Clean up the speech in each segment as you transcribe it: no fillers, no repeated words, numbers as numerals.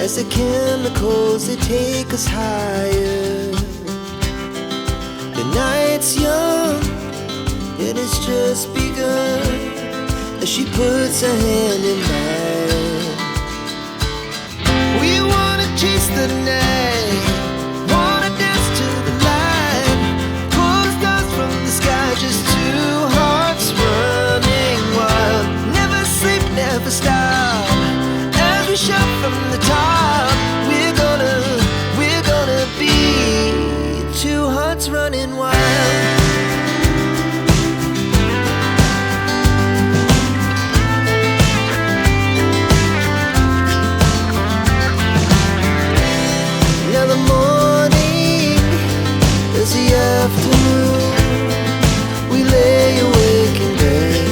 as the chemicals they take us higher. The night's young, it has just begun, as she puts her hand in mine. We wanna chase the night, wanna dance to the light, pull the stars from the sky, just two hearts running wild. Never sleep, never stop, as we shout from the top. We're gonna be two hearts running wild. Now the morning is the afternoon, we lay awake in bed.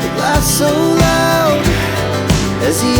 The glass so loud as the